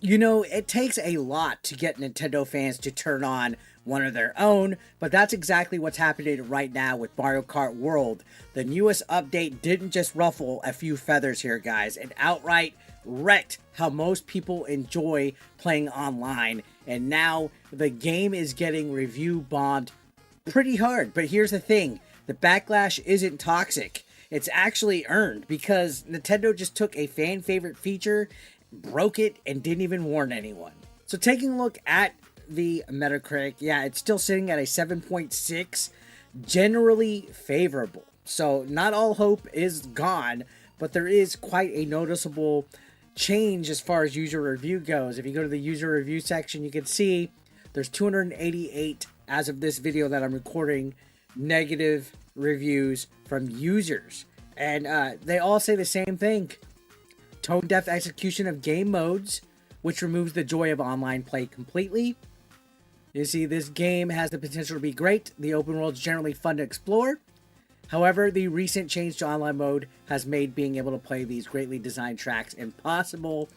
You know, it takes a lot to get Nintendo fans to turn on one of their own, but that's exactly what's happening right now with Mario Kart World. The newest update didn't just ruffle a few feathers here, guys. It outright wrecked how most people enjoy playing online, and now the game is getting review bombed pretty hard. But here's the thing, the backlash isn't toxic. It's actually earned because Nintendo just took a fan favorite feature, broke it, and didn't even warn anyone. So taking a look at the Metacritic, yeah, it's still sitting at a 7.6, generally favorable. So not all hope is gone, but there is quite a noticeable change as far as user review goes. If you go to the user review section, you can see there's 288 as of this video that I'm recording negative reviews from users, and they all say the same thing: tone deaf execution of game modes, which removes the joy of online play completely. You see, this game has the potential to be great. The open world is generally fun to explore. However, the recent change to online mode has made being able to play these greatly designed tracks impossible.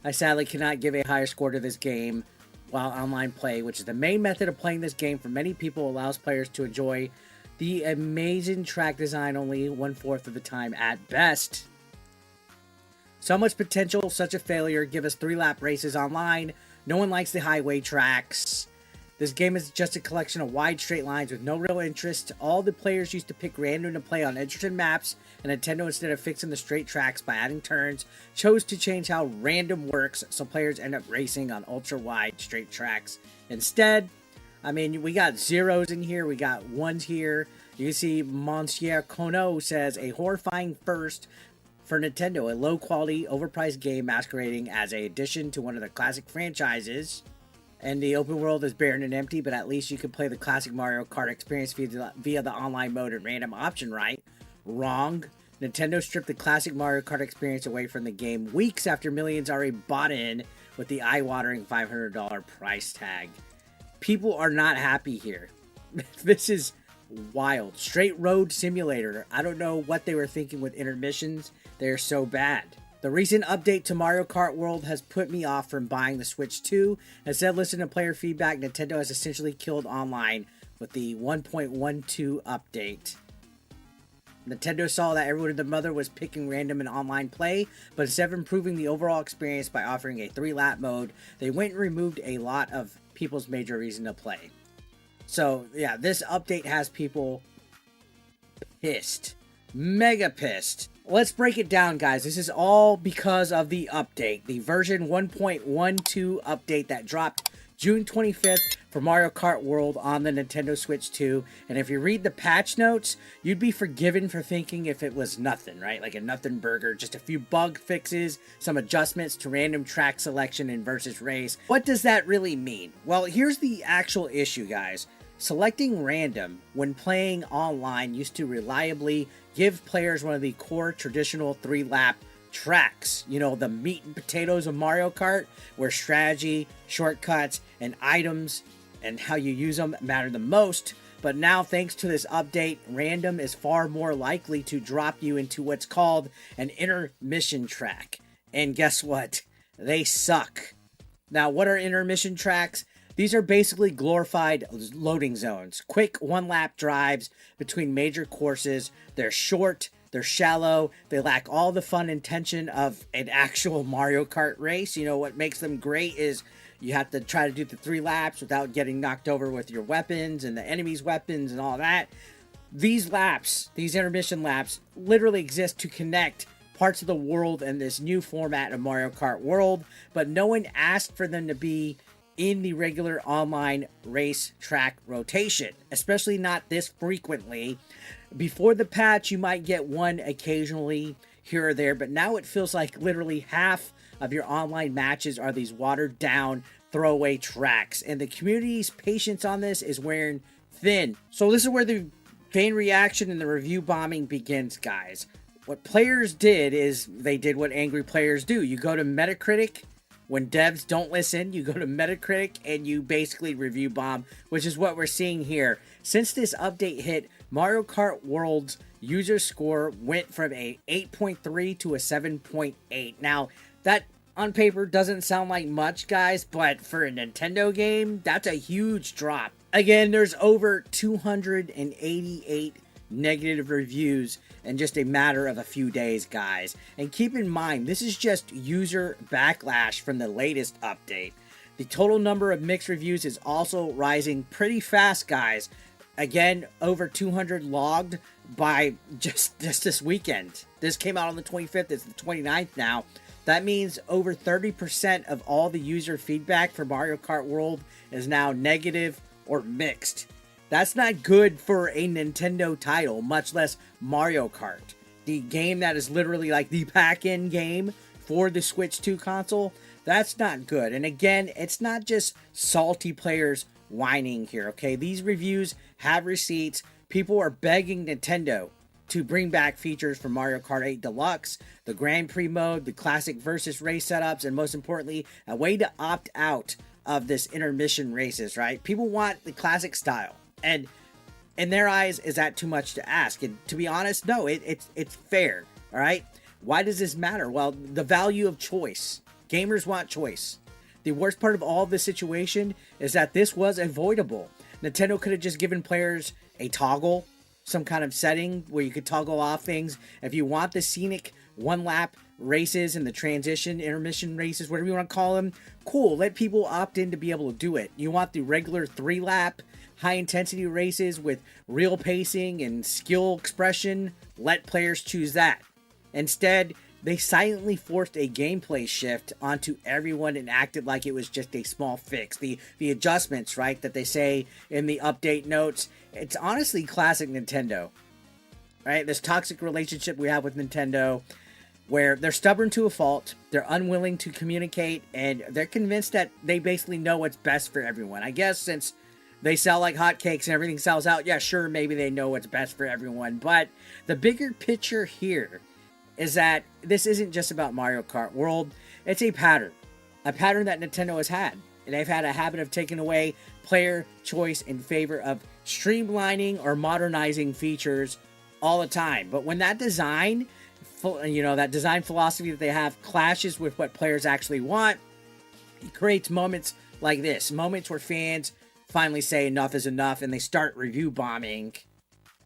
I sadly cannot give a higher score to this game, while online play, which is the main method of playing this game for many people, allows players to enjoy the amazing track design only 1/4 of the time at best. So much potential, such a failure. Give us 3-lap races online. No one likes the highway tracks. This game is just a collection of wide straight lines with no real interest. All the players used to pick random to play on interesting maps, and Nintendo, instead of fixing the straight tracks by adding turns, chose to change how random works, so players end up racing on ultra wide straight tracks instead. I mean, we got zeros in here, we got ones here. You can see Monsieur Kono says, a horrifying first for Nintendo, a low quality, overpriced game masquerading as an addition to one of the classic franchises. And the open world is barren and empty, but at least you can play the classic Mario Kart experience via the online mode and random option, right? Wrong. Nintendo stripped the classic Mario Kart experience away from the game weeks after millions already bought in with the eye-watering $500 price tag. People are not happy here. This is wild. Straight road simulator. I don't know what they were thinking with intermissions. They're so bad. The recent update to Mario Kart World has put me off from buying the Switch 2. Instead of listening to player feedback, Nintendo has essentially killed online with the 1.12 update. Nintendo saw that everyone and their mother was picking random and online play, but instead of improving the overall experience by offering a 3-lap mode, they went and removed a lot of people's major reason to play. So yeah, this update has people pissed. Mega pissed. Let's break it down, guys. This is all because of the update. The version 1.12 update that dropped June 25th for Mario Kart World on the Nintendo Switch 2. And if you read the patch notes, you'd be forgiven for thinking if it was nothing, right? Like a nothing burger. Just a few bug fixes, some adjustments to random track selection and versus race. What does that really mean? Well, here's the actual issue, guys. Selecting random when playing online used to reliably give players one of the core traditional 3-lap tracks. You know, the meat and potatoes of Mario Kart, where strategy, shortcuts, and items and how you use them matter the most. But now, thanks to this update, random is far more likely to drop you into what's called an intermission track. And guess what? They suck. Now, what are intermission tracks? These are basically glorified loading zones. Quick 1-lap drives between major courses. They're short, they're shallow, they lack all the fun and tension of an actual Mario Kart race. You know, what makes them great is you have to try to do the 3 laps without getting knocked over with your weapons and the enemy's weapons and all that. These laps, these intermission laps, literally exist to connect parts of the world in this new format of Mario Kart World, but no one asked for them to be in the regular online race track rotation, especially not this frequently. Before the patch, you might get one occasionally here or there, but now it feels like literally half of your online matches are these watered down throwaway tracks, and the community's patience on this is wearing thin. So this is where the fan reaction and the review bombing begins, guys. What players did is they did what angry players do. You go to Metacritic. When devs don't listen, you go to Metacritic and you basically review bomb, which is what we're seeing here. Since this update hit, Mario Kart World's user score went from a 8.3 to a 7.8. Now, that on paper doesn't sound like much, guys, but for a Nintendo game, that's a huge drop. Again, there's over 288 negative reviews in just a matter of a few days, guys. And keep in mind, this is just user backlash from the latest update. The total number of mixed reviews is also rising pretty fast, guys. Again, over 200 logged by just this weekend. This came out on the 25th. It's the 29th now. That means over 30% of all the user feedback for Mario Kart World is now negative or mixed. That's not good for a Nintendo title, much less Mario Kart. The game that is literally like the pack-in game for the Switch 2 console. That's not good. And again, it's not just salty players whining here, okay? These reviews have receipts. People are begging Nintendo to bring back features from Mario Kart 8 Deluxe, the Grand Prix mode, the classic versus race setups, and most importantly, a way to opt out of this intermission races, right? People want the classic style. And in their eyes, is that too much to ask? And to be honest, no, it's fair, all right? Why does this matter? Well, the value of choice. Gamers want choice. The worst part of all of this situation is that this was avoidable. Nintendo could have just given players a toggle, some kind of setting where you could toggle off things. If you want the scenic one-lap races and the transition, intermission races, whatever you want to call them, cool. Let people opt in to be able to do it. You want the regular 3-lap, high-intensity races with real pacing and skill expression, let players choose that. Instead, they silently forced a gameplay shift onto everyone and acted like it was just a small fix. The adjustments, right, that they say in the update notes, it's honestly classic Nintendo, right? This toxic relationship we have with Nintendo where they're stubborn to a fault, they're unwilling to communicate, and they're convinced that they basically know what's best for everyone. I guess since they sell like hotcakes and everything sells out, yeah, sure, maybe they know what's best for everyone. But the bigger picture here is that this isn't just about Mario Kart World. It's a pattern that Nintendo has had. And they've had a habit of taking away player choice in favor of streamlining or modernizing features all the time. But when that design, that design philosophy that they have clashes with what players actually want, it creates moments like this. Moments where fans finally say enough is enough and they start review bombing.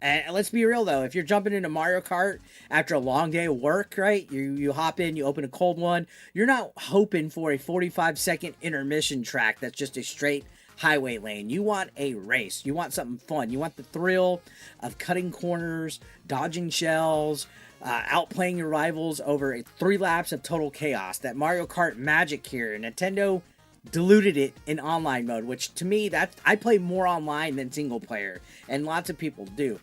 And let's be real though, if you're jumping into Mario Kart after a long day of work, right? You hop in, you open a cold one. You're not hoping for a 45-second intermission track that's just a straight highway lane. You want a race. You want something fun. You want the thrill of cutting corners, dodging shells, outplaying your rivals over 3 laps of total chaos. That Mario Kart magic here. Nintendo diluted it in online mode, which to me, I play more online than single player, and lots of people do.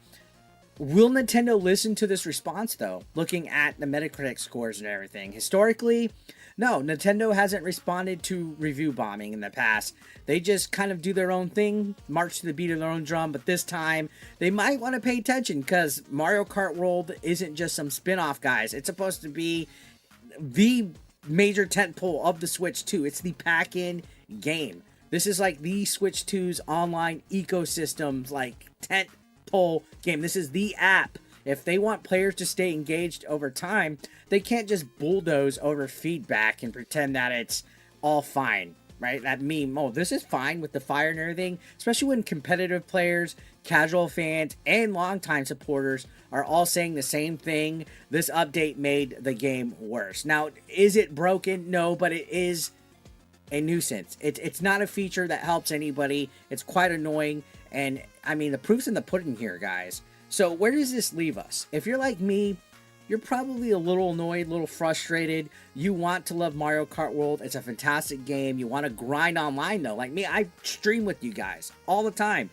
Will Nintendo listen to this response though, looking at the Metacritic scores and everything? Historically, no, Nintendo hasn't responded to review bombing in the past. They just kind of do their own thing, march to the beat of their own drum, but this time they might want to pay attention because Mario Kart World isn't just some spin-off, guys. It's supposed to be the major tentpole of the Switch 2. It's the pack-in game. This is like the Switch 2's online ecosystem's like tentpole game. This is the app. If they want players to stay engaged over time, they can't just bulldoze over feedback and pretend that it's all fine, right? That meme, oh, this is fine with the fire and everything, especially when competitive players, casual fans, and longtime supporters are all saying the same thing. This update made the game worse. Now, is it broken? No, but it is a nuisance. It's not a feature that helps anybody. It's quite annoying, and I mean, the proof's in the pudding here, guys. So where does this leave us? If you're like me, you're probably a little annoyed, a little frustrated. You want to love Mario Kart World. It's a fantastic game. You want to grind online, though. Like me, I stream with you guys all the time.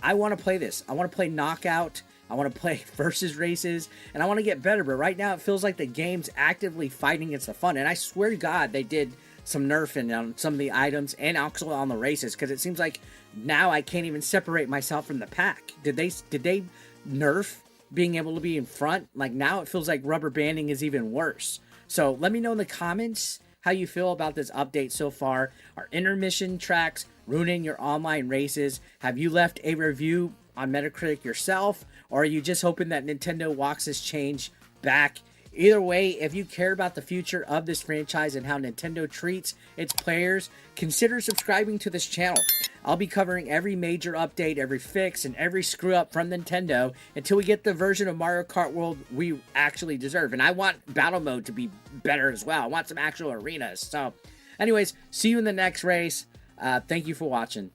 I want to play this. I want to play Knockout. I want to play versus races. And I want to get better. But right now, it feels like the game's actively fighting against the fun. And I swear to God, they did some nerfing on some of the items and also on the races. Because it seems like now I can't even separate myself from the pack. Did they nerf being able to be in front? Like now it feels like rubber banding is even worse. So let me know in the comments how you feel about this update so far. Are intermission tracks ruining your online races? Have you left a review on Metacritic yourself? Or are you just hoping that Nintendo walks this change back Either way, if you care about the future of this franchise and how Nintendo treats its players, consider subscribing to this channel. I'll be covering every major update, every fix, and every screw up from Nintendo until we get the version of Mario Kart World we actually deserve. And I want battle mode to be better as well. I want some actual arenas. So anyways, see you in the next race. Thank you for watching.